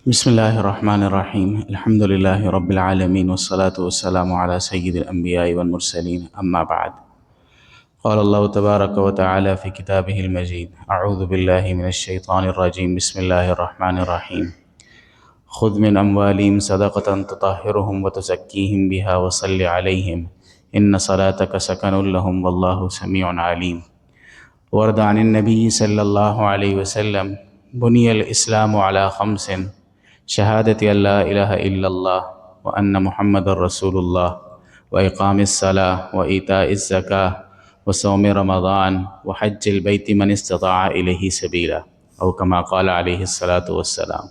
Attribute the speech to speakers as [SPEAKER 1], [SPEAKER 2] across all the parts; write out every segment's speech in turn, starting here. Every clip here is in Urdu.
[SPEAKER 1] بسم اللہ الرحمن الرحیم الحمد للہ رب العالمین والصلاة والسلام علی سید الانبیاء والمرسلین اما بعد قال اللہ تبارک وتعالی فی کتابہ المجید اعوذ باللہ من الشیطان الرجیم بسم اللہ الرحمن الرحیم خذ من اموالہم صدقۃ تطہرہم وتزکیہم بہا وصل علیہم ان صلاتک سکن لہم واللہ سمیع علیم ورد عن النبی صلی اللہ علیہ وسلم بنی الاسلام علی خمس شہادت لا الہ الا اللہ وان محمد رسول اللہ واقام الصلاۃ وایتاء الزکاۃ وصوم رمضان وحج البیت من استطاع الیہ سبیلا او کما قال علیہ الصلاۃ والسلام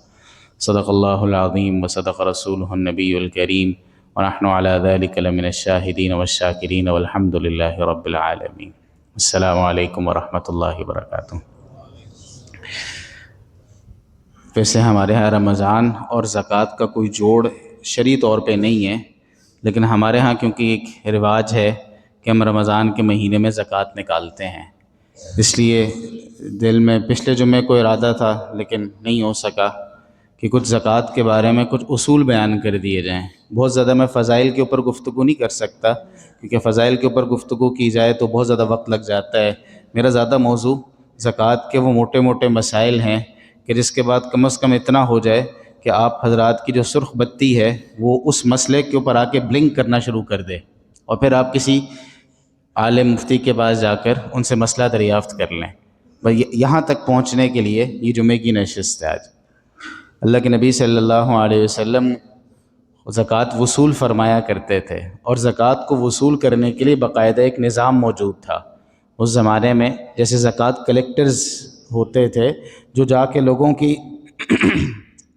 [SPEAKER 1] صدق اللہ العظیم وصدق رسولہ النبی الکریم ونحن علی ذلک لمن الشاہدین والشاکرین والحمد للہ رب العالمین۔ السلام علیکم ورحمۃ اللہ وبرکاتہ۔ ویسے ہمارے ہاں رمضان اور زکوٰۃ کا کوئی جوڑ شرعی طور پہ نہیں ہے، لیکن ہمارے ہاں کیونکہ ایک رواج ہے کہ ہم رمضان کے مہینے میں زکوٰۃ نکالتے ہیں، اس لیے دل میں پچھلے جمعے کو ارادہ تھا لیکن نہیں ہو سکا کہ کچھ زکوٰۃ کے بارے میں کچھ اصول بیان کر دیے جائیں۔ بہت زیادہ میں فضائل کے اوپر گفتگو نہیں کر سکتا، کیونکہ فضائل کے اوپر گفتگو کی جائے تو بہت زیادہ وقت لگ جاتا ہے۔ میرا زیادہ موضوع زکوٰۃ کے وہ موٹے موٹے مسائل ہیں کہ جس کے بعد کم از کم اتنا ہو جائے کہ آپ حضرات کی جو سرخ بتی ہے وہ اس مسئلے کے اوپر آ کے بلنک کرنا شروع کر دے، اور پھر آپ کسی عالم مفتی کے پاس جا کر ان سے مسئلہ دریافت کر لیں۔ بس یہاں تک پہنچنے کے لیے یہ جمعے کی نشست ہے آج۔ اللہ کے نبی صلی اللہ علیہ وسلم زکوٰۃ وصول فرمایا کرتے تھے، اور زکوٰۃ کو وصول کرنے کے لیے باقاعدہ ایک نظام موجود تھا۔ اس زمانے میں جیسے زکوٰۃ کلیکٹرز ہوتے تھے جو جا کے لوگوں کی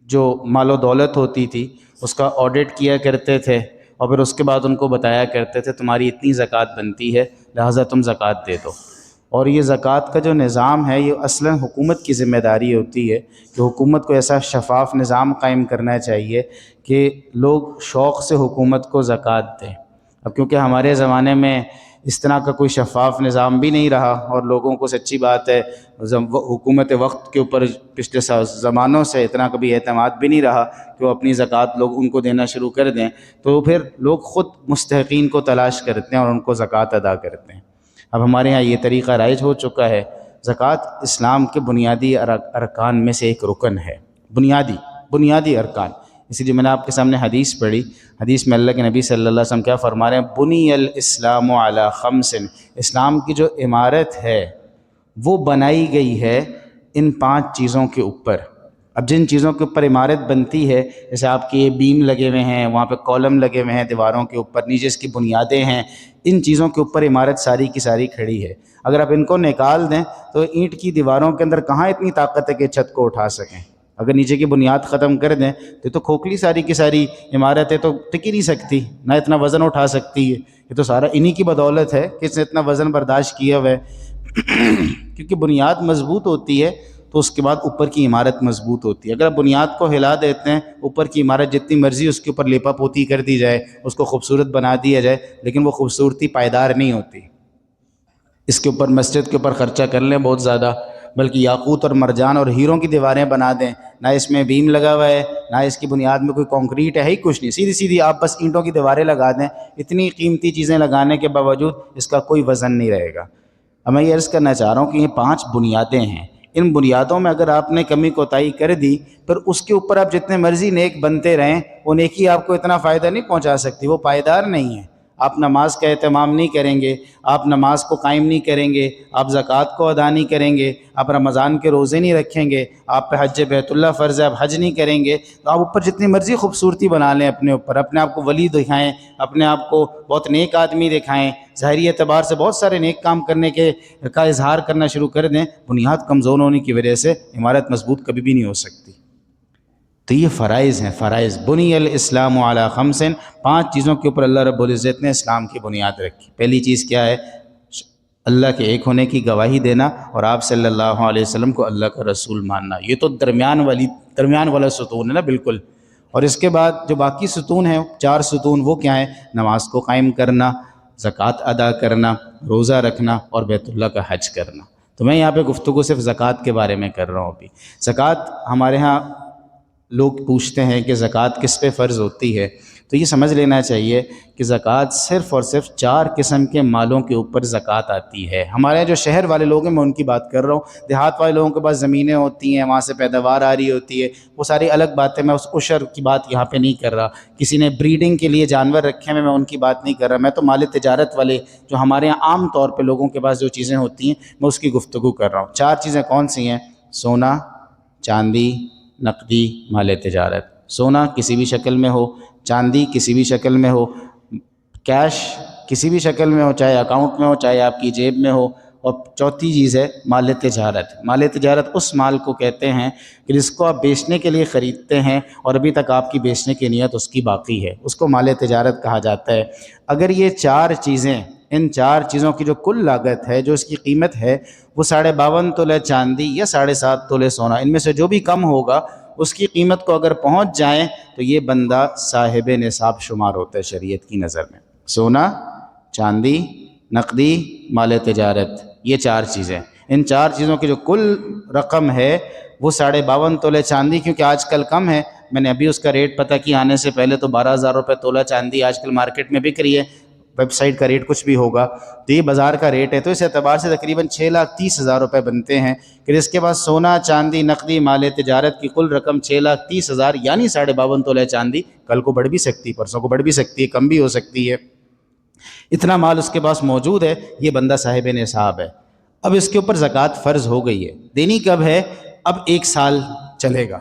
[SPEAKER 1] جو مال و دولت ہوتی تھی اس کا آڈٹ کیا کرتے تھے، اور پھر اس کے بعد ان کو بتایا کرتے تھے تمہاری اتنی زکوٰۃ بنتی ہے لہٰذا تم زکوٰۃ دے دو۔ اور یہ زکوٰۃ کا جو نظام ہے یہ اصلاً حکومت کی ذمہ داری ہوتی ہے کہ حکومت کو ایسا شفاف نظام قائم کرنا چاہیے کہ لوگ شوق سے حکومت کو زکوٰۃ دیں۔ اب کیونکہ ہمارے زمانے میں اس طرح کا کوئی شفاف نظام بھی نہیں رہا، اور لوگوں کو سچی بات ہے حکومت وقت کے اوپر پچھلے زمانوں سے اتنا کبھی اعتماد بھی نہیں رہا کہ وہ اپنی زکوٰۃ لوگ ان کو دینا شروع کر دیں، تو پھر لوگ خود مستحقین کو تلاش کرتے ہیں اور ان کو زکوٰۃ ادا کرتے ہیں۔ اب ہمارے ہاں یہ طریقہ رائج ہو چکا ہے۔ زکوٰۃ اسلام کے بنیادی ارکان میں سے ایک رکن ہے، بنیادی ارکان۔ اسی لیے میں نے آپ کے سامنے حدیث پڑھی، حدیث میں اللہ کے نبی صلی اللہ علیہ وسلم کیا فرما رہے ہیں؟ بنی الاسلام علی خمس، اسلام کی جو عمارت ہے وہ بنائی گئی ہے ان 5 چیزوں کے اوپر۔ اب جن چیزوں کے اوپر عمارت بنتی ہے، جیسے آپ کے یہ بیم لگے ہوئے ہیں، وہاں پہ کالم لگے ہوئے ہیں دیواروں کے اوپر، نیچے اس کی بنیادیں ہیں، ان چیزوں کے اوپر عمارت ساری کی ساری کھڑی ہے۔ اگر آپ ان کو نکال دیں تو اینٹ کی دیواروں کے اندر کہاں اتنی طاقت ہے کہ چھت کو اٹھا سکیں؟ اگر نیچے کی بنیاد ختم کر دیں تو کھوکھلی ساری کی ساری عمارت ہے، تو ٹک ہی نہیں سکتی، نہ اتنا وزن اٹھا سکتی ہے۔ یہ تو سارا انہی کی بدولت ہے کہ اس نے اتنا وزن برداشت کیا ہوا ہے۔ کیونکہ بنیاد مضبوط ہوتی ہے تو اس کے بعد اوپر کی عمارت مضبوط ہوتی ہے۔ اگر آپ بنیاد کو ہلا دیتے ہیں، اوپر کی عمارت جتنی مرضی اس کے اوپر لیپا پوتی کر دی جائے، اس کو خوبصورت بنا دیا جائے، لیکن وہ خوبصورتی پائیدار نہیں ہوتی۔ اس کے اوپر مسجد کے اوپر خرچہ کر لیں بہت زیادہ، بلکہ یاقوت اور مرجان اور ہیروں کی دیواریں بنا دیں، نہ اس میں بیم لگا ہوا ہے، نہ اس کی بنیاد میں کوئی کنکریٹ ہے ہی کچھ نہیں، سیدھی سیدھی آپ بس اینٹوں کی دیواریں لگا دیں، اتنی قیمتی چیزیں لگانے کے باوجود اس کا کوئی وزن نہیں رہے گا۔ اب میں یہ عرض کرنا چاہ رہا ہوں کہ یہ 5 بنیادیں ہیں، ان بنیادوں میں اگر آپ نے کمی کوتاہی کر دی پھر اس کے اوپر آپ جتنے مرضی نیک بنتے رہیں، وہ نیکی آپ کو اتنا فائدہ نہیں پہنچا سکتی، وہ پائیدار نہیں ہے۔ آپ نماز کا اہتمام نہیں کریں گے، آپ نماز کو قائم نہیں کریں گے، آپ زکوٰۃ کو ادا نہیں کریں گے، آپ رمضان کے روزے نہیں رکھیں گے، آپ پہ حج بیت اللہ فرض ہے، آپ حج نہیں کریں گے، تو آپ اوپر جتنی مرضی خوبصورتی بنا لیں اپنے اوپر، اپنے آپ کو ولی دکھائیں، اپنے آپ کو بہت نیک آدمی دکھائیں، ظاہری اعتبار سے بہت سارے نیک کام کرنے کا اظہار کرنا شروع کر دیں، بنیاد کمزور ہونے کی وجہ سے عمارت مضبوط کبھی بھی نہیں ہو سکتی۔ تو یہ فرائض ہیں، فرائض۔ بنی الاسلام علی خمس، 5 چیزوں کے اوپر اللہ رب العزت نے اسلام کی بنیاد رکھی۔ پہلی چیز کیا ہے؟ اللہ کے ایک ہونے کی گواہی دینا، اور آپ صلی اللہ علیہ وسلم کو اللہ کا رسول ماننا۔ یہ تو درمیان والا ستون ہے نا، بالکل۔ اور اس کے بعد جو باقی ستون ہیں، 4 ستون، وہ کیا ہیں؟ نماز کو قائم کرنا، زکوٰۃ ادا کرنا، روزہ رکھنا، اور بیت اللہ کا حج کرنا۔ تو میں یہاں پہ گفتگو صرف زکوٰۃ کے بارے میں کر رہا ہوں۔ ابھی زکوٰۃ ہمارے ہاں لوگ پوچھتے ہیں کہ زکوٰۃ کس پہ فرض ہوتی ہے، تو یہ سمجھ لینا چاہیے کہ زکوٰۃ صرف اور صرف 4 قسم کے مالوں کے اوپر زکوٰۃ آتی ہے۔ ہمارے جو شہر والے لوگ ہیں میں ان کی بات کر رہا ہوں، دیہات والے لوگوں کے پاس زمینیں ہوتی ہیں، وہاں سے پیداوار آ رہی ہوتی ہے، وہ ساری الگ باتیں، میں اس عشر کی بات یہاں پہ نہیں کر رہا۔ کسی نے بریڈنگ کے لیے جانور رکھے ہیں، میں ان کی بات نہیں کر رہا، میں تو مال تجارت والے جو ہمارے یہاں عام طور پہ لوگوں کے پاس جو چیزیں ہوتی ہیں میں اس کی گفتگو کر رہا ہوں۔ 4 چیزیں کون سی ہیں؟ سونا، چاندی، نقدی، مال تجارت۔ سونا کسی بھی شکل میں ہو، چاندی کسی بھی شکل میں ہو، کیش کسی بھی شکل میں ہو، چاہے اکاؤنٹ میں ہو چاہے آپ کی جیب میں ہو، اور چوتھی چیز ہے مال تجارت۔ مال تجارت اس مال کو کہتے ہیں کہ جس کو آپ بیچنے کے لیے خریدتے ہیں اور ابھی تک آپ کی بیچنے کی نیت اس کی باقی ہے، اس کو مال تجارت کہا جاتا ہے۔ اگر یہ 4 چیزیں، ان 4 چیزوں کی جو کل لاگت ہے، جو اس کی قیمت ہے، وہ 52.5 تولے چاندی یا 7.5 تولے سونا، ان میں سے جو بھی کم ہوگا اس کی قیمت کو اگر پہنچ جائیں تو یہ بندہ صاحب نصاب شمار ہوتا ہے شریعت کی نظر میں۔ سونا، چاندی، نقدی، مال تجارت، یہ 4 چیزیں، ان 4 چیزوں کی جو کل رقم ہے وہ 52.5 تولے چاندی، کیونکہ آج کل کم ہے، میں نے ابھی اس کا ریٹ پتہ کیا آنے سے پہلے، تو 12,000 روپے تولہ چاندی آج کل مارکیٹ میں بک رہی ہے، ویب سائٹ کا ریٹ کچھ بھی ہوگا، تو یہ بازار کا ریٹ ہے، تو اس اعتبار سے تقریباً 6,30,000 روپے بنتے ہیں۔ پھر اس کے بعد سونا، چاندی، نقدی، مال تجارت کی کل رقم 6,30,000 یعنی 52.5 تولے چاندی، کل کو بڑھ بھی سکتی ہے، پرسوں کو بڑھ بھی سکتی ہے، کم بھی ہو سکتی ہے، اتنا مال اس کے پاس موجود ہے، یہ بندہ صاحب نصاب ہے۔ اب اس کے اوپر زکوٰۃ فرض ہو گئی ہے، دینی کب ہے؟ اب 1 سال چلے گا،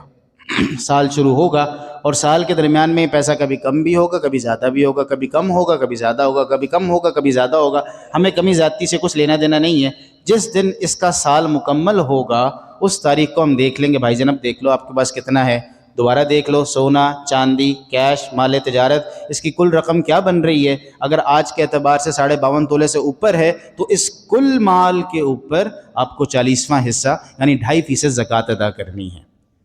[SPEAKER 1] سال شروع ہوگا، اور سال کے درمیان میں پیسہ کبھی کم بھی ہوگا، کبھی زیادہ بھی ہوگا، کبھی کم ہوگا، کبھی زیادہ ہوگا، کبھی کم ہوگا، کبھی زیادہ ہوگا، ہمیں کمی زیادتی سے کچھ لینا دینا نہیں ہے۔ جس دن اس کا سال مکمل ہوگا اس تاریخ کو ہم دیکھ لیں گے، بھائی جناب دیکھ لو آپ کے پاس کتنا ہے، دوبارہ دیکھ لو، سونا، چاندی، کیش، مال تجارت، اس کی کل رقم کیا بن رہی ہے؟ اگر آج کے اعتبار سے 52.5 تولے سے اوپر ہے تو اس کل مال کے اوپر آپ کو 40واں حصہ یعنی 2.5% زکوٰۃ ادا کرنی ہے،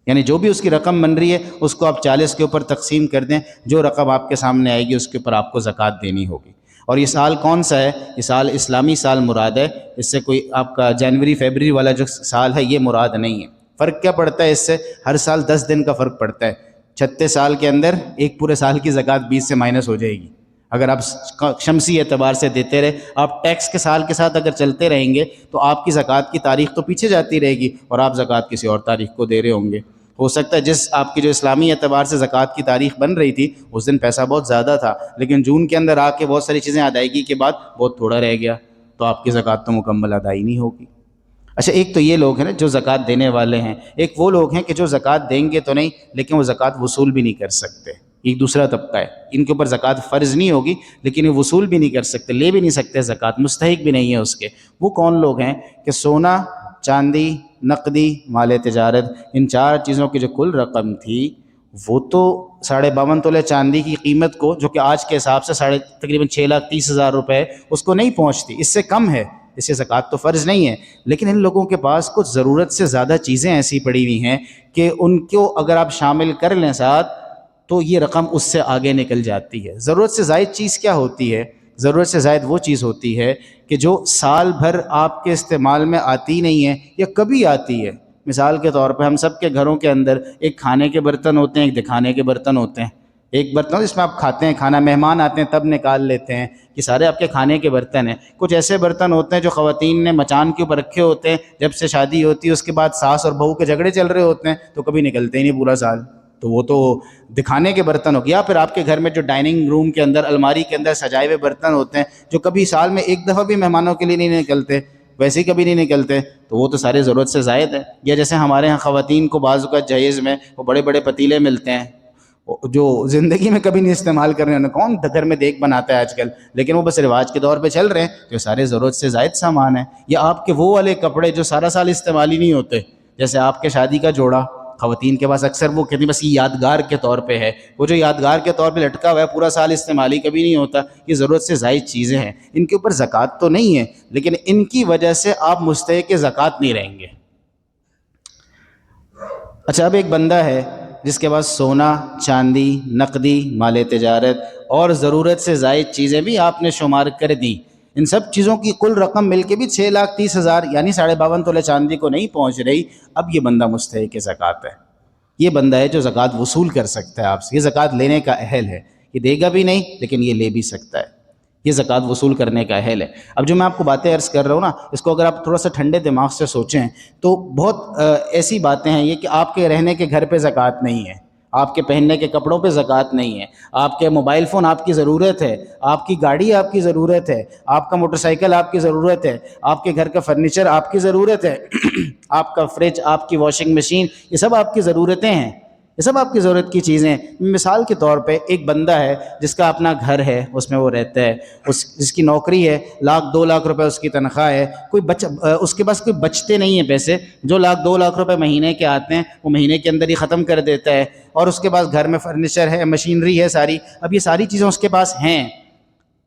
[SPEAKER 1] یعنی جو بھی اس کی رقم بن رہی ہے اس کو آپ 40 کے اوپر تقسیم کر دیں، جو رقم آپ کے سامنے آئے گی اس کے اوپر آپ کو زکوٰۃ دینی ہوگی۔ اور یہ سال کون سا ہے؟ یہ سال اسلامی سال مراد ہے، اس سے کوئی آپ کا جنوری فیبرری والا جو سال ہے یہ مراد نہیں ہے۔ فرق کیا پڑتا ہے اس سے؟ ہر سال 10 دن کا فرق پڑتا ہے، 36 سال کے اندر ایک پورے سال کی زکوٰۃ 20 سے مائنس ہو جائے گی۔ اگر آپ شمسی اعتبار سے دیتے رہے، آپ ٹیکس کے سال کے ساتھ اگر چلتے رہیں گے تو آپ کی زکوٰۃ کی تاریخ تو پیچھے جاتی رہے گی اور آپ زکوٰۃ کسی اور تاریخ کو دے رہے ہوں گے۔ ہو سکتا ہے جس آپ کی جو اسلامی اعتبار سے زکوٰۃ کی تاریخ بن رہی تھی اس دن پیسہ بہت زیادہ تھا، لیکن جون کے اندر آ کے بہت ساری چیزیں ادائیگی کے بعد بہت تھوڑا رہ گیا، تو آپ کی زکوٰۃ تو مکمل ادائی نہیں ہوگی۔ اچھا، ایک تو یہ لوگ ہیں نا جو زکوٰۃ دینے والے ہیں، ایک وہ لوگ ہیں کہ جو زکوٰۃ دیں گے تو نہیں لیکن وہ زکوٰۃ وصول بھی نہیں کر سکتے، ایک دوسرا طبقہ ہے، ان کے اوپر زکوٰۃ فرض نہیں ہوگی لیکن یہ وصول بھی نہیں کر سکتے، لے بھی نہیں سکتے زکوٰۃ، مستحق بھی نہیں ہے اس کے۔ وہ کون لوگ ہیں کہ سونا، چاندی، نقدی، مال تجارت، ان 4 چیزوں کی جو کل رقم تھی وہ تو 52.5 تولے چاندی کی قیمت کو، جو کہ آج کے حساب سے تقریباً 6,30,000 روپے، اس کو نہیں پہنچتی، اس سے کم ہے، اس سے زکوٰۃ تو فرض نہیں ہے، لیکن ان لوگوں کے پاس کچھ ضرورت سے زیادہ چیزیں ایسی پڑی ہوئی ہیں کہ ان کو اگر آپ شامل کر لیں ساتھ تو یہ رقم اس سے آگے نکل جاتی ہے۔ ضرورت سے زائد چیز کیا ہوتی ہے؟ ضرورت سے زائد وہ چیز ہوتی ہے کہ جو سال بھر آپ کے استعمال میں آتی نہیں ہے یا کبھی آتی ہے۔ مثال کے طور پہ ہم سب کے گھروں کے اندر ایک کھانے کے برتن ہوتے ہیں، ایک دکھانے کے برتن ہوتے ہیں، ایک برتن جس میں آپ کھاتے ہیں کھانا، مہمان آتے ہیں تب نکال لیتے ہیں، یہ سارے آپ کے کھانے کے برتن ہیں۔ کچھ ایسے برتن ہوتے ہیں جو خواتین نے مچان کے اوپر رکھے ہوتے ہیں، جب سے شادی ہوتی ہے اس کے بعد ساس اور بہو کے جھگڑے چل رہے ہوتے ہیں تو کبھی نکلتے ہی نہیں پورا سال، تو وہ تو دکھانے کے برتن ہو گیا۔ پھر آپ کے گھر میں جو ڈائننگ روم کے اندر الماری کے اندر سجائے ہوئے برتن ہوتے ہیں جو کبھی سال میں ایک دفعہ بھی مہمانوں کے لیے نہیں نکلتے، ویسے ہی کبھی نہیں نکلتے، تو وہ تو سارے ضرورت سے زائد ہے۔ یا جیسے ہمارے ہاں خواتین کو بعض اوقات جہیز میں وہ بڑے بڑے پتیلے ملتے ہیں جو زندگی میں کبھی نہیں استعمال کر رہے ہیں، کون گھر میں دیگ بناتا ہے آج کل، لیکن وہ بس رواج کے دور پہ چل رہے ہیں، جو سارے ضرورت سے زائد سامان ہیں۔ یا آپ کے وہ والے کپڑے جو سارا سال استعمال ہی نہیں ہوتے، جیسے آپ کے شادی کا جوڑا، خواتین کے پاس اکثر وہ کہتی ہیں بس یہ یادگار کے طور پہ ہے، وہ جو یادگار کے طور پہ لٹکا ہوا ہے پورا سال استعمال ہی کبھی نہیں ہوتا، یہ ضرورت سے زائد چیزیں ہیں، ان کے اوپر زکوٰۃ تو نہیں ہے لیکن ان کی وجہ سے آپ مستحق زکوٰۃ نہیں رہیں گے۔ اچھا، اب ایک بندہ ہے جس کے پاس سونا، چاندی، نقدی، مال تجارت اور ضرورت سے زائد چیزیں بھی آپ نے شمار کر دی، ان سب چیزوں کی کل رقم مل کے بھی 6,30,000 یعنی 52.5 تولے چاندی کو نہیں پہنچ رہی، اب یہ بندہ مستحق زکوٰۃ ہے۔ یہ بندہ ہے جو زکوٰۃ وصول کر سکتا ہے آپ سے، یہ زکوٰۃ لینے کا اہل ہے، یہ دے گا بھی نہیں لیکن یہ لے بھی سکتا ہے، یہ زکوٰۃ وصول کرنے کا اہل ہے۔ اب جو میں آپ کو باتیں عرض کر رہا ہوں نا، اس کو اگر آپ تھوڑا سا ٹھنڈے دماغ سے سوچیں تو بہت ایسی باتیں ہیں یہ کہ آپ کے رہنے کے گھر پہ زکوٰۃ نہیں ہے، آپ کے پہننے کے کپڑوں پہ زکوٰۃ نہیں ہے، آپ کے موبائل فون آپ کی ضرورت ہے، آپ کی گاڑی آپ کی ضرورت ہے، آپ کا موٹر سائیکل آپ کی ضرورت ہے، آپ کے گھر کا فرنیچر آپ کی ضرورت ہے، آپ کا فریج، آپ کی واشنگ مشین، یہ سب آپ کی ضرورتیں ہیں، یہ سب آپ کی ضرورت کی چیزیں ہیں۔ مثال کے طور پہ ایک بندہ ہے جس کا اپنا گھر ہے، اس میں وہ رہتا ہے، جس کی نوکری ہے، 1,00,000-2,00,000 روپے اس کی تنخواہ ہے، اس کے پاس کوئی بچتے نہیں ہیں پیسے، جو 1,00,000-2,00,000 روپے مہینے کے آتے ہیں وہ مہینے کے اندر ہی ختم کر دیتا ہے، اور اس کے پاس گھر میں فرنیچر ہے، مشینری ہے ساری، اب یہ ساری چیزیں اس کے پاس ہیں،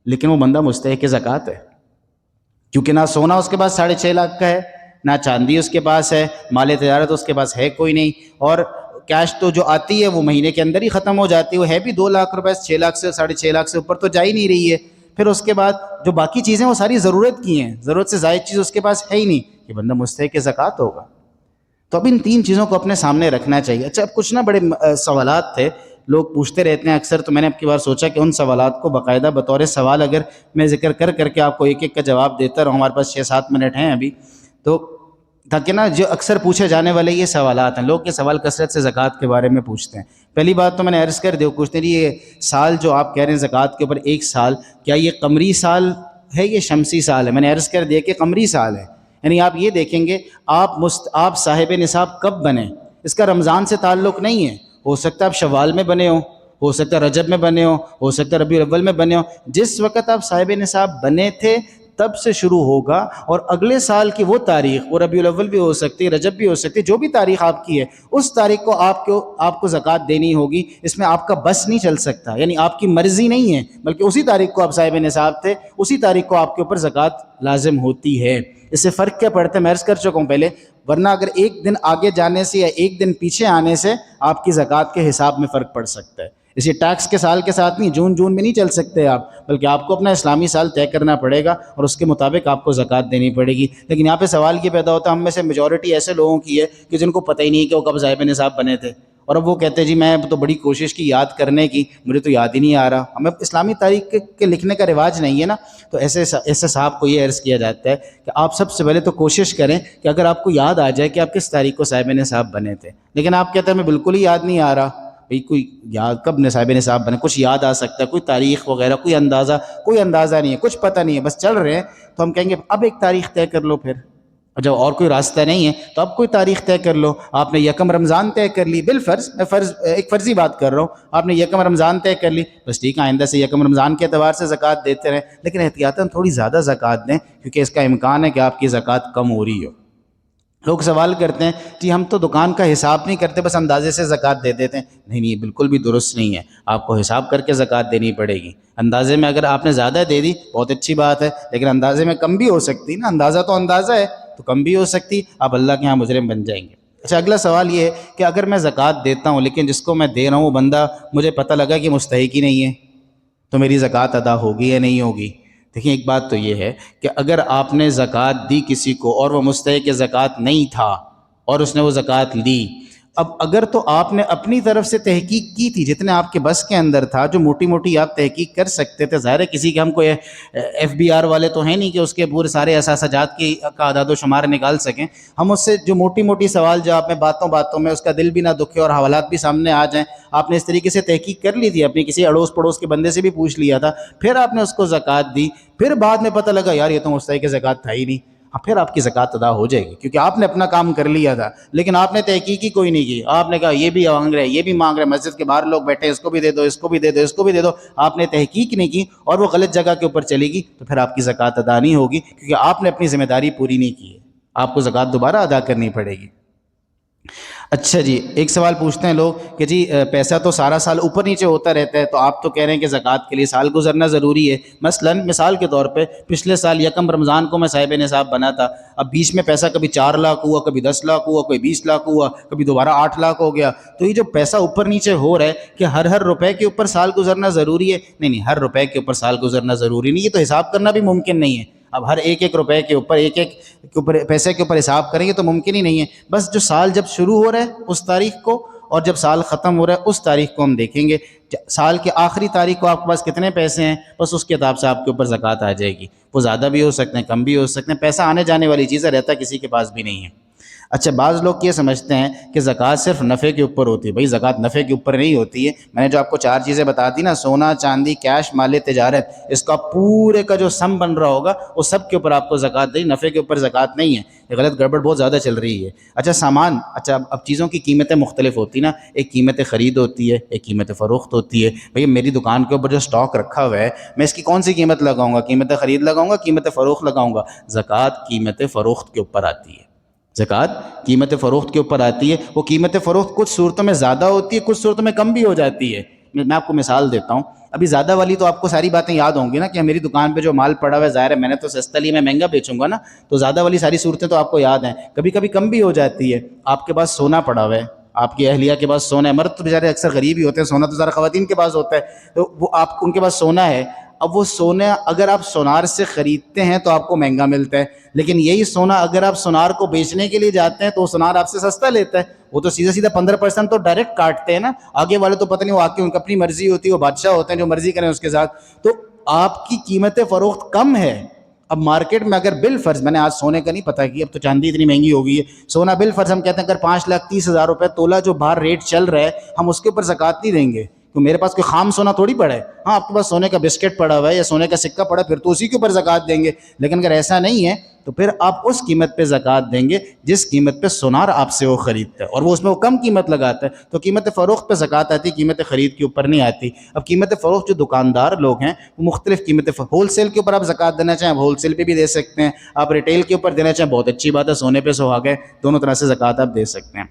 [SPEAKER 1] لیکن وہ بندہ مستحق زکوٰۃ ہے، کیونکہ نہ سونا اس کے پاس 6.5 لاکھ کا ہے، نہ چاندی اس کے پاس ہے، مال تجارت اس کے پاس ہے کوئی نہیں، اور کیش تو جو آتی ہے وہ مہینے کے اندر ہی ختم ہو جاتی ہے، وہ ہے بھی 2,00,000 روپے، 6 لاکھ سے 6.5 لاکھ سے اوپر تو جا ہی نہیں رہی ہے۔ پھر اس کے بعد جو باقی چیزیں وہ ساری ضرورت کی ہیں، ضرورت سے زائد چیز اس کے پاس ہے ہی نہیں، یہ بندہ مستحق زکوٰۃ ہوگا۔ تو اب ان 3 چیزوں کو اپنے سامنے رکھنا چاہیے۔ اچھا، اب کچھ نا بڑے سوالات تھے، لوگ پوچھتے رہتے ہیں اکثر، تو میں نے اب کی بار سوچا کہ ان سوالات کو باقاعدہ بطور سوال اگر میں ذکر کر کے آپ کو ایک ایک کا جواب دیتا رہوں، ہمارے پاس 6-7 منٹ ہیں ابھی، تو تاکہ نا جو اکثر پوچھے جانے والے یہ سوالات ہیں، لوگ یہ سوال کثرت سے زکوٰۃ کے بارے میں پوچھتے ہیں۔ پہلی بات تو میں نے عرض کر دی، وہ پوچھتے ہیں یہ سال جو آپ کہہ رہے ہیں زکوٰۃ کے اوپر 1 سال، کیا یہ قمری سال ہے یہ شمسی سال ہے؟ میں نے عرض کر دیا کہ قمری سال ہے، یعنی آپ یہ دیکھیں گے آپ صاحب نصاب کب بنے، اس کا رمضان سے تعلق نہیں ہے، ہو سکتا ہے آپ شوال میں بنے ہو سکتا ہے رجب میں بنے ہو سکتا ہے ربیع الاول میں بنے جس وقت آپ صاحب نصاب بنے تھے تب سے شروع ہوگا، اور اگلے سال کی وہ تاریخ، وہ ربیع الاول بھی ہو سکتی ہے، رجب بھی ہو سکتی ہے، جو بھی تاریخ آپ کی ہے اس تاریخ کو آپ کو زکوٰۃ دینی ہوگی، اس میں آپ کا بس نہیں چل سکتا، یعنی آپ کی مرضی نہیں ہے، بلکہ اسی تاریخ کو آپ صاحب نصاب تھے، اسی تاریخ کو آپ کے اوپر زکوٰۃ لازم ہوتی ہے۔ اس سے فرق کیا پڑتا ہے میں عرض کر چکا ہوں پہلے، ورنہ اگر 1 دن آگے جانے سے یا 1 دن پیچھے آنے سے آپ کی زکوٰۃ کے حساب میں فرق پڑ سکتا ہے۔ اسی ٹیکس کے سال کے ساتھ نہیں، جون میں نہیں چل سکتے آپ، بلکہ آپ کو اپنا اسلامی سال طے کرنا پڑے گا اور اس کے مطابق آپ کو زکوٰۃ دینی پڑے گی۔ لیکن یہاں پہ سوال یہ پیدا ہوتا ہے، ہم میں سے میجورٹی ایسے لوگوں کی ہے کہ جن کو پتہ ہی نہیں کہ وہ کب صاحب نصاب بنے تھے، اور اب وہ کہتے ہیں جی میں تو بڑی کوشش کی یاد کرنے کی، مجھے تو یاد ہی نہیں آ رہا۔ ہمیں اسلامی تاریخ کے لکھنے کا رواج نہیں ہے نا، تو ایسے صاحب کو یہ عرض کیا جاتا ہے کہ آپ سب سے پہلے تو کوشش کریں کہ اگر آپ کو یاد آ جائے کہ آپ کس تاریخ کو صاحب نصاب بنے تھے، لیکن آپ کہتے ہیں ہمیں بالکل ہی یاد نہیں آ رہا، بھئی کوئی یاد کب صاحب نصاب بنے، کچھ یاد آ سکتا ہے، کوئی تاریخ وغیرہ کوئی اندازہ نہیں ہے، کچھ پتہ نہیں ہے، بس چل رہے ہیں، تو ہم کہیں گے اب ایک تاریخ طے کر لو پھر، اور جب اور کوئی راستہ نہیں ہے تو اب کوئی تاریخ طے کر لو۔ آپ نے 1 رمضان طے کر لی، بالفرض میں ایک فرضی بات کر رہا ہوں، آپ نے 1 رمضان طے کر لی، بس ٹھیک ہے، آئندہ سے 1 رمضان کے اعتبار سے زکوٰۃ دیتے رہیں، لیکن احتیاطاً تھوڑی زیادہ زکوٰۃ دیں، کیونکہ اس کا امکان ہے کہ آپ کی زکوٰۃ کم ہو رہی ہو۔ لوگ سوال کرتے ہیں جی ہم تو دکان کا حساب نہیں کرتے، بس اندازے سے زکوٰۃ دے دیتے ہیں۔ نہیں، بالکل بھی درست نہیں ہے، آپ کو حساب کر کے زکوٰۃ دینی پڑے گی۔ اندازے میں اگر آپ نے زیادہ دے دی بہت اچھی بات ہے، لیکن اندازے میں کم بھی ہو سکتی نا، اندازہ تو اندازہ ہے، تو کم بھی ہو سکتی، آپ اللہ کے ہاں مجرم بن جائیں گے۔ اچھا، اگلا سوال یہ ہے کہ اگر میں زکوٰۃ دیتا ہوں لیکن جس کو میں دے رہا ہوں وہ بندہ مجھے پتہ لگا کہ مستحق ہی نہیں ہے، تو میری زکوٰۃ ادا ہوگی یا نہیں ہوگی؟ دیکھیں، ایک بات تو یہ ہے کہ اگر آپ نے زکوٰۃ دی کسی کو اور وہ مستحق زکوٰۃ نہیں تھا اور اس نے وہ زکوٰۃ لی، اب اگر تو آپ نے اپنی طرف سے تحقیق کی تھی جتنے آپ کے بس کے اندر تھا، جو موٹی موٹی آپ تحقیق کر سکتے تھے، ظاہر ہے کسی کے ہم کوئی FBR والے تو ہیں نہیں کہ اس کے پورے سارے اثاثجات کا اعداد و شمار نکال سکیں، ہم اس سے جو موٹی موٹی سوال جواب میں باتوں میں اس کا دل بھی نہ دکھے اور حوالات بھی سامنے آ جائیں، آپ نے اس طریقے سے تحقیق کر لی تھی، اپنی کسی اڑوس پڑوس کے بندے سے بھی پوچھ لیا تھا، پھر آپ نے اس کو زکوٰۃ دی، پھر بعد میں پتہ لگا یار یہ تو مستحق زکوٰۃ تھا ہی نہیں، پھر آپ کی زکوٰۃ ادا ہو جائے گی، کیونکہ آپ نے اپنا کام کر لیا تھا، لیکن آپ نے تحقیق ہی کوئی نہیں کی، آپ نے کہا یہ بھی مانگ رہے یہ بھی مانگ رہے، مسجد کے باہر لوگ بیٹھے اس کو بھی دے دو، اس کو بھی دے دو، اس کو بھی دے دو، آپ نے تحقیق نہیں کی اور وہ غلط جگہ کے اوپر چلے گی، تو پھر آپ کی زکوٰۃ ادا نہیں ہوگی، کیونکہ آپ نے اپنی ذمہ داری پوری نہیں کی ہے، آپ کو زکوٰۃ دوبارہ ادا کرنی پڑے گی۔ اچھا جی، ایک سوال پوچھتے ہیں لوگ کہ جی پیسہ تو سارا سال اوپر نیچے ہوتا رہتا ہے، تو آپ تو کہہ رہے ہیں کہ زکوٰۃ کے لیے سال گزرنا ضروری ہے، مثال کے طور پہ پچھلے سال 1 رمضان کو میں صاحب نصاب بنا تھا، اب بیچ میں پیسہ کبھی 4 لاکھ ہوا، کبھی 10 لاکھ ہوا، کوئی 20 لاکھ ہوا، کبھی دوبارہ 8 لاکھ ہو گیا، تو یہ جو پیسہ اوپر نیچے ہو رہا ہے کہ ہر روپے کے اوپر سال گزرنا ضروری ہے؟ نہیں، ہر روپے کے اوپر سال گزرنا ضروری نہیں، یہ تو حساب کرنا بھی ممکن نہیں ہے، اب ہر ایک روپے کے اوپر پیسے کے اوپر حساب کریں گے تو ممکن ہی نہیں ہے، بس جو سال جب شروع ہو رہا ہے اس تاریخ کو اور جب سال ختم ہو رہا ہے اس تاریخ کو ہم دیکھیں گے، سال کے آخری تاریخ کو آپ کے پاس کتنے پیسے ہیں، بس اس کے حساب سے آپ کے اوپر زکوٰۃ آ جائے گی. وہ زیادہ بھی ہو سکتے ہیں، کم بھی ہو سکتے ہیں، پیسہ آنے جانے والی چیزیں، رہتا کسی کے پاس بھی نہیں ہے. اچھا، بعض لوگ یہ سمجھتے ہیں کہ زکوٰۃ صرف نفع کے اوپر ہوتی ہے. بھائی زکوٰۃ نفع کے اوپر نہیں ہوتی ہے. میں نے جو آپ کو 4 چیزیں بتا دی نا، سونا، چاندی، کیش، مال تجارت، اس کا پورے کا جو سم بن رہا ہوگا وہ سب کے اوپر آپ کو زکوٰۃ دیں، نفع کے اوپر زکوٰۃ نہیں ہے. یہ غلط گڑبڑ بہت زیادہ چل رہی ہے. اچھا سامان، اچھا اب چیزوں کی قیمتیں مختلف ہوتی نا، ایک قیمت خرید ہوتی ہے، ایک قیمت فروخت ہوتی ہے. بھئی میری دکان کے اوپر جو سٹاک رکھا ہوا ہے، میں اس کی کون سی قیمت لگاؤں گا؟ قیمت خرید لگاؤں گا، قیمت فروخت لگاؤں گا؟ زکوٰۃ قیمت فروخت کے اوپر آتی ہے. زکوٰۃ قیمت فروخت کے اوپر آتی ہے. وہ قیمت فروخت کچھ صورتوں میں زیادہ ہوتی ہے، کچھ صورتوں میں کم بھی ہو جاتی ہے. میں آپ کو مثال دیتا ہوں. ابھی زیادہ والی تو آپ کو ساری باتیں یاد ہوں گی نا، کہ میری دکان پہ جو مال پڑا ہوا ہے، ظاہر ہے میں نے تو سستا لی، میں مہنگا بیچوں گا نا، تو زیادہ والی ساری صورتیں تو آپ کو یاد ہیں. کبھی کبھی کم بھی ہو جاتی ہے. آپ کے پاس سونا پڑا ہوا ہے، آپ کی اہلیہ کے پاس سونا ہے. مرد تو بیچارے اکثر غریب ہی ہوتے ہیں، سونا تو زیادہ خواتین کے پاس ہوتا ہے. تو وہ آپ ان کے پاس سونا ہے. اب وہ سونا اگر آپ سونار سے خریدتے ہیں تو آپ کو مہنگا ملتا ہے، لیکن یہی سونا اگر آپ سونار کو بیچنے کے لیے جاتے ہیں تو وہ سونار آپ سے سستا لیتا ہے. وہ تو سیدھا 15% تو ڈائریکٹ کاٹتے ہیں نا. آگے والے تو پتہ نہیں، وہ آگے ان کی اپنی مرضی ہوتی ہے، وہ بادشاہ ہوتے ہیں، جو مرضی کریں اس کے ساتھ. تو آپ کی قیمت فروخت کم ہے. اب مارکیٹ میں اگر بالفرض، میں نے آج سونے کا نہیں پتہ کی، اب تو چاندی اتنی مہنگی ہو گئی ہے، سونا بالفرض ہم کہتے ہیں اگر 5,30,000 روپے تولہ جو باہر ریٹ چل رہا ہے، ہم اس کے اوپر زکوٰۃ نہیں دیں گے. تو میرے پاس کوئی خام سونا تھوڑی پڑا ہے. ہاں آپ کے پاس سونے کا بسکٹ پڑا ہوا ہے یا سونے کا سکہ پڑا ہے، پھر تو اسی کے اوپر زکوٰۃ دیں گے. لیکن اگر ایسا نہیں ہے تو پھر آپ اس قیمت پہ زکوٰۃ دیں گے جس قیمت پہ سونار آپ سے وہ خریدتا ہے، اور وہ اس میں وہ کم قیمت لگاتا ہے. تو قیمت فروخت پہ زکوٰۃ آتی ہے، قیمت خرید کے اوپر نہیں آتی. اب قیمت فروخت جو دکاندار لوگ ہیں وہ مختلف قیمت، ہول سیل کے اوپر آپ زکوٰۃ دینا چاہیں ہول سیل پہ بھی دے سکتے ہیں، آپ ریٹیل کے اوپر دینا چاہیں بہت اچھی بات ہے، سونے پہ سہاگا ہے، دونوں طرح سے زکوٰۃ آپ دے سکتے ہیں.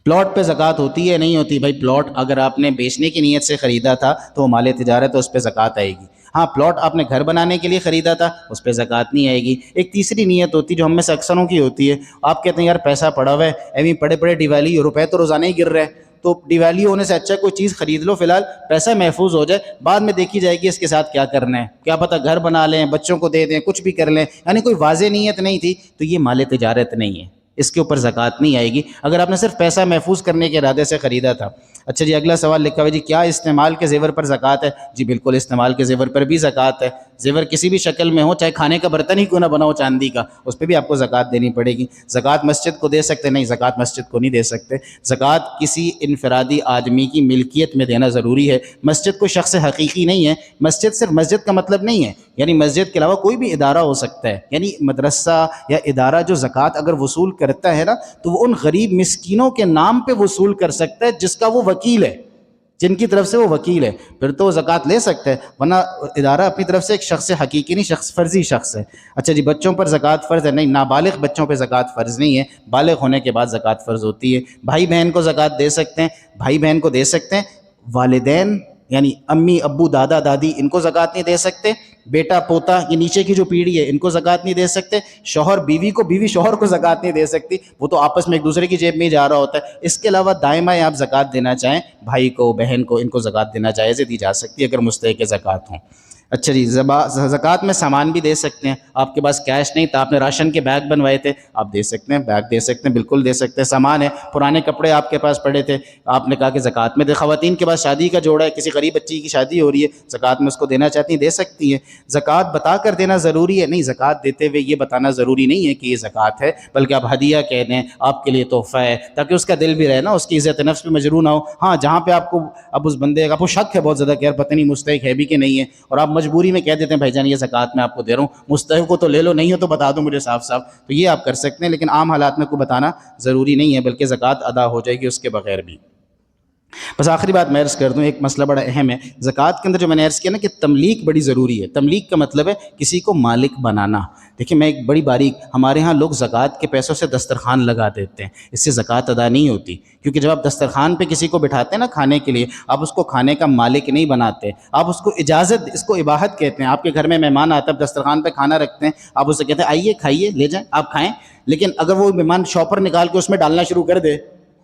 [SPEAKER 1] پلاٹ پہ زکوٰۃ ہوتی ہے نہیں ہوتی؟ بھائی پلاٹ اگر آپ نے بیچنے کی نیت سے خریدا تھا تو وہ مال تجارت ہے، اس پہ زکوٰۃ آئے گی. ہاں پلاٹ آپ نے گھر بنانے کے لیے خریدا تھا، اس پہ زکوٰۃ نہیں آئے گی. ایک تیسری نیت ہوتی ہے جو ہم میں سے اکثروں کی ہوتی ہے. آپ کہتے ہیں یار پیسہ پڑا ہوا ہے، ایویں پڑے پڑے دیوالی، روپے تو روزانہ ہی گر رہے ہیں، تو دیوالی ہونے سے اچھا کوئی چیز خرید لو، فی الحال پیسہ محفوظ ہو جائے، بعد میں دیکھی جائے گی اس کے ساتھ کیا کرنا ہے. کیا پتہ گھر بنا لیں، بچوں کو دے دیں، کچھ بھی کر لیں. یعنی کوئی واضح نیت نہیں تھی تو یہ مال تجارت نہیں ہے، اس کے اوپر زکوٰۃ نہیں آئے گی اگر آپ نے صرف پیسہ محفوظ کرنے کے ارادے سے خریدا تھا. اچھا جی، اگلا سوال لکھا ہوا جی، کیا استعمال کے زیور پر زکوٰۃ ہے؟ جی بالکل، استعمال کے زیور پر بھی زکوٰۃ ہے. زیور کسی بھی شکل میں ہو، چاہے کھانے کا برتن ہی کیوں نہ بنا ہو چاندی کا، اس پہ بھی آپ کو زکوٰۃ دینی پڑے گی. زکوٰۃ مسجد کو دے سکتے؟ نہیں، زکوٰۃ مسجد کو نہیں دے سکتے. زکوٰۃ کسی انفرادی آدمی کی ملکیت میں دینا ضروری ہے. مسجد کوئی شخص حقیقی نہیں ہے. مسجد صرف مسجد کا مطلب نہیں ہے، یعنی مسجد کے علاوہ کوئی بھی ادارہ ہو سکتا ہے. یعنی مدرسہ یا ادارہ جو زکوٰۃ اگر وصول کرتا ہے نا، تو وہ ان غریب مسکینوں کے نام پہ وصول کر سکتا ہے جس کا وہ وکیل ہے، جن کی طرف سے وہ وکیل ہے، پھر تو وہ زکوٰۃ لے سکتے ہیں. ورنہ ادارہ اپنی طرف سے ایک شخص حقیقی نہیں، شخص فرضی شخص ہے. اچھا جی، بچوں پر زکوٰۃ فرض ہے؟ نہیں، نابالغ بچوں پہ زکوٰۃ فرض نہیں ہے، بالغ ہونے کے بعد زکوٰۃ فرض ہوتی ہے. بھائی بہن کو زکوٰۃ دے سکتے ہیں؟ بھائی بہن کو دے سکتے ہیں. والدین یعنی امی ابو دادا دادی، ان کو زکوٰۃ نہیں دے سکتے. بیٹا پوتا، یہ نیچے کی جو پیڑھی ہے، ان کو زکوٰۃ نہیں دے سکتے. شوہر بیوی کو، بیوی شوہر کو زکوٰۃ نہیں دے سکتی، وہ تو آپس میں ایک دوسرے کی جیب میں ہی جا رہا ہوتا ہے. اس کے علاوہ دائیں بائیں آپ زکوٰۃ دینا چاہیں، بھائی کو، بہن کو، ان کو زکوٰۃ دینا جائز ہے، دی جا سکتی ہے اگر مستحق زکوٰۃ ہوں. اچھا جی، زکوٰۃ میں سامان بھی دے سکتے ہیں. آپ کے پاس کیش نہیں تھا، آپ نے راشن کے بیگ بنوائے تھے، آپ دے سکتے ہیں، بیگ دے سکتے ہیں، بالکل دے سکتے ہیں. سامان ہے، پرانے کپڑے آپ کے پاس پڑے تھے، آپ نے کہا کہ زکوٰۃ میں دے. خواتین کے پاس شادی کا جوڑا ہے، کسی غریب بچی کی شادی ہو رہی ہے، زکوٰۃ میں اس کو دینا چاہتی ہیں، دے سکتی ہیں. زکوٰۃ بتا کر دینا ضروری ہے؟ نہیں، زکوٰۃ دیتے ہوئے یہ بتانا ضروری نہیں ہے کہ یہ زکوٰۃ ہے، بلکہ آپ ہدیہ کہہ دیں، آپ کے لیے تحفہ ہے، تاکہ اس کا دل بھی رہے نا، اس کی عزت نفس پہ مجروح نہ ہو. ہاں جہاں پہ آپ کو اب اس بندے کا آپ کو شک ہے بہت زیادہ کہ یار پتہ نہیں مستحق ہے بھی کہ نہیں ہے، اور آپ مجبوری میں کہہ دیتے ہیں بھائی جان یہ زکوٰۃ میں آپ کو دے رہا ہوں، مستحق کو تو لے لو، نہیں ہو تو بتا دو مجھے صاف صاف، تو یہ آپ کر سکتے ہیں. لیکن عام حالات میں کوئی بتانا ضروری نہیں ہے، بلکہ زکوٰۃ ادا ہو جائے گی اس کے بغیر بھی. بس آخری بات میں عرض کر دوں، ایک مسئلہ بڑا اہم ہے زکوٰۃ کے اندر جو میں نے عرض کیا نا کہ تملیک بڑی ضروری ہے. تملیک کا مطلب ہے کسی کو مالک بنانا. دیکھیں میں ایک بڑی باریک، ہمارے ہاں لوگ زکوٰۃ کے پیسوں سے دسترخوان لگا دیتے ہیں، اس سے زکوٰۃ ادا نہیں ہوتی. کیونکہ جب آپ دسترخوان پہ کسی کو بٹھاتے ہیں نا کھانے کے لیے، آپ اس کو کھانے کا مالک نہیں بناتے، آپ اس کو اجازت، اس کو اباحت کہتے ہیں. آپ کے گھر میں مہمان آتا ہے، دسترخوان پہ کھانا رکھتے ہیں، آپ اسے کہتے ہیں آئیے کھائیے، لے جائیں آپ کھائیں. لیکن اگر وہ مہمان شاپر نکال کے اس میں ڈالنا شروع کر دے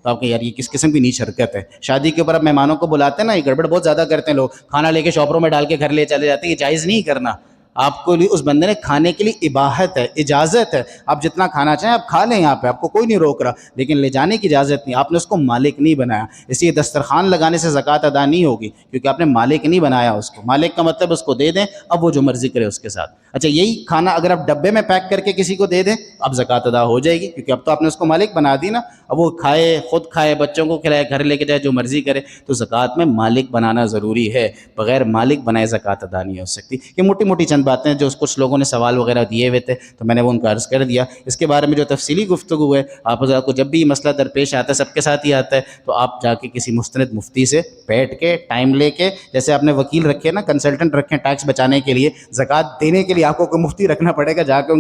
[SPEAKER 1] تو آپ کہ یار یہ کس قسم کی نیچ حرکت ہے. شادی کے اوپر اب مہمانوں کو بلاتے ہیں نا، یہ گڑبڑ بہت زیادہ کرتے ہیں لوگ، کھانا لے کے شاپروں میں ڈال کے گھر لے چلے جاتے ہیں، یہ جائز نہیں کرنا. آپ کو اس بندے نے کھانے کے لیے اباحت ہے، اجازت ہے، آپ جتنا کھانا چاہیں آپ کھا لیں، یہاں پہ آپ کو کوئی نہیں روک رہا، لیکن لے جانے کی اجازت نہیں، آپ نے اس کو مالک نہیں بنایا۔ اس لیے دسترخوان لگانے سے زکوٰۃ ادا نہیں ہوگی، کیونکہ آپ نے مالک نہیں بنایا اس کو۔ مالک کا مطلب اس کو دے دیں، اب وہ جو مرضی کرے اس کے ساتھ۔ اچھا، یہی کھانا اگر آپ ڈبے میں پیک کر کے کسی کو دے دیں تو اب زکوٰۃ ادا ہو جائے گی، کیونکہ اب تو آپ نے اس کو مالک بنا دی نا، اب وہ کھائے، خود کھائے، بچوں کو کھلائے، گھر لے کے جائے، جو مرضی کرے۔ تو زکوٰۃ میں مالک بنانا ضروری ہے، بغیر مالک بنائے زکوٰۃ ادا نہیں ہو سکتی۔ یہ موٹی موٹی چند باتیں جو کچھ لوگوں نے سوال وغیرہ دیے ہوئے تھے تو میں نے وہ ان کا عرض کر دیا۔ اس کے بارے میں جو تفصیلی گفتگو ہے، آپ حضرات کو جب بھی یہ مسئلہ درپیش آتا ہے، سب کے ساتھ ہی آتا ہے، تو آپ جا کے کسی مستند مفتی سے بیٹھ کے ٹائم لے کے، جیسے آپ نے وکیل رکھے نا، کنسلٹنٹ رکھے ٹیکس بچانے کے لیے، زکوٰۃ دینے کے لیے آپ کو کوئی مفتی رکھنا پڑے گا، جا کے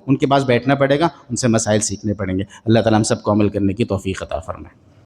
[SPEAKER 1] ان کے پاس بیٹھنا پڑے گا، ان سے مسائل سیکھنے پڑیں گے۔ اللہ تعالیٰ ہم سب کو عمل کرنے کی توفیق عطا فرمائے۔